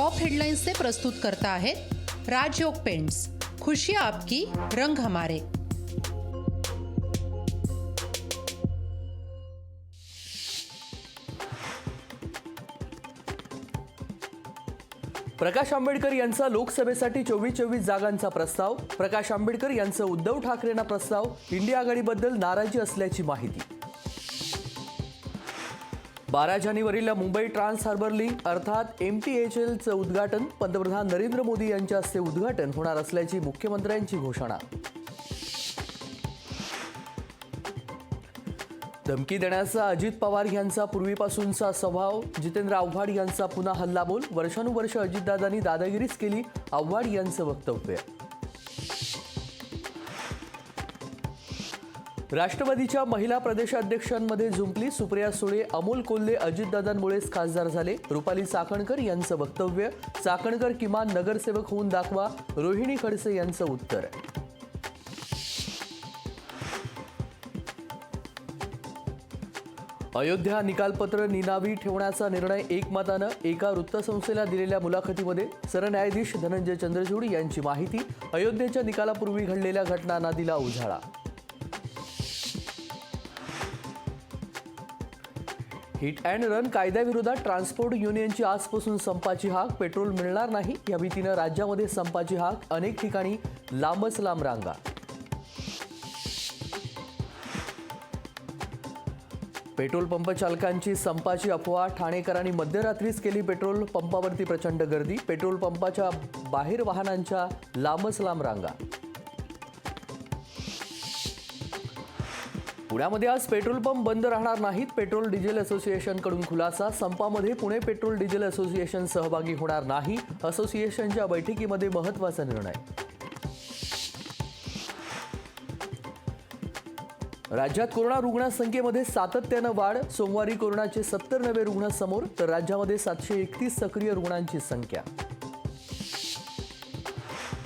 Top headlines से प्रस्तुत करता है राजयोग पेंट्स। खुशियां आपकी, रंग हमारे। प्रकाश आंबेडकर यांचा लोकसभेसाठी 24 जागांचा प्रस्ताव। प्रकाश आंबेडकर यांचा उद्धव ठाकरेंना प्रस्ताव। इंडिया आघाडीबद्दल नाराजी असल्याची माहिती। 12 जानेवारीला मुंबई ट्रान्स हार्बर लिंक अर्थात MTHLचं उद्घाटन। पंतप्रधान नरेंद्र मोदी यांच्या हस्ते उद्घाटन होणार असल्याची मुख्यमंत्र्यांची घोषणा। धमकी देण्याचा अजित पवार यांचा पूर्वीपासूनचा स्वभाव। जितेंद्र आव्हाड यांचा पुन्हा हल्लाबोल। वर्षानुवर्ष अजितदादांनी दादागिरीच केली, आव्हाड यांचं वक्तव्य। राष्ट्रवादीच्या महिला प्रदेशाध्यक्षांमध्ये जुंपली सुप्रिया सुळे। अमोल कोल्हे अजितदादांमुळेच खासदार झाले, रुपाली चाकणकर यांचं वक्तव्य। चाकणकर किमान नगरसेवक होऊन दाखवा, रोहिणी खडसे यांचं उत्तर। अयोध्या निकालपत्र निनावी ठेवण्याचा निर्णय एकमतानं। एका वृत्तसंस्थेला दिलेल्या मुलाखतीमध्ये सरन्यायाधीश धनंजय चंद्रचूड यांची माहिती। अयोध्येच्या निकालापूर्वी घडलेल्या घटनांना दिला उजाळा। हिट अँड रन कायद्याविरोधात ट्रान्सपोर्ट युनियनची आजपासून संपाची हाक। पेट्रोल मिळणार नाही या भीतीनं राज्यामध्ये संपाची हाक। अनेक ठिकाणी लांबच लांब रांगा। पेट्रोल पंप चालकांची संपाची अफवा। ठाणेकरांनी मध्यरात्रीच केली पेट्रोल पंपावरती प्रचंड गर्दी। पेट्रोल पंपाच्या बाहेर वाहनांच्या लांबच लांब रांगा। पुण्यामध्ये आज पेट्रोल पंप बंद राहणार नाहीत, पेट्रोल डिझेल असोसिएशनकडून खुलासा। संपामध्ये पुणे पेट्रोल डिझेल असोसिएशन सहभागी होणार नाही। असोसिएशनच्या बैठकीमध्ये महत्त्वाचा निर्णय। राज्यात कोरोना रुग्णसंख्येमध्ये सातत्यानं वाढ। सोमवारी कोरोनाचे 70 नवे रुग्ण समोर, तर राज्यामध्ये 731 सक्रिय रुग्णांची संख्या।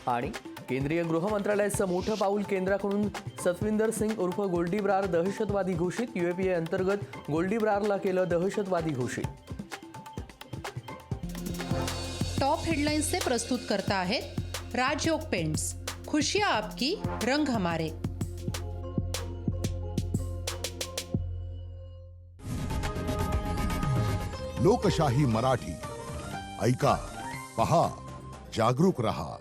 आणि केंद्रीय गृह मंत्रालयाचं मोठं पाऊल। केंद्राकडून सतविंदर सिंग उर्फ गोल्डी ब्रार दहशतवादी घोषित। UAPA अंतर्गत गोल्डी ब्रारला केलं दहशतवादी घोषित। टॉप हेडलाइन्स से प्रस्तुत करता है राजयोग पेंट्स। खुशियां आपकी, रंग हमारे। लोकशाही मराठी ऐका, पहा, जागरूक रहा।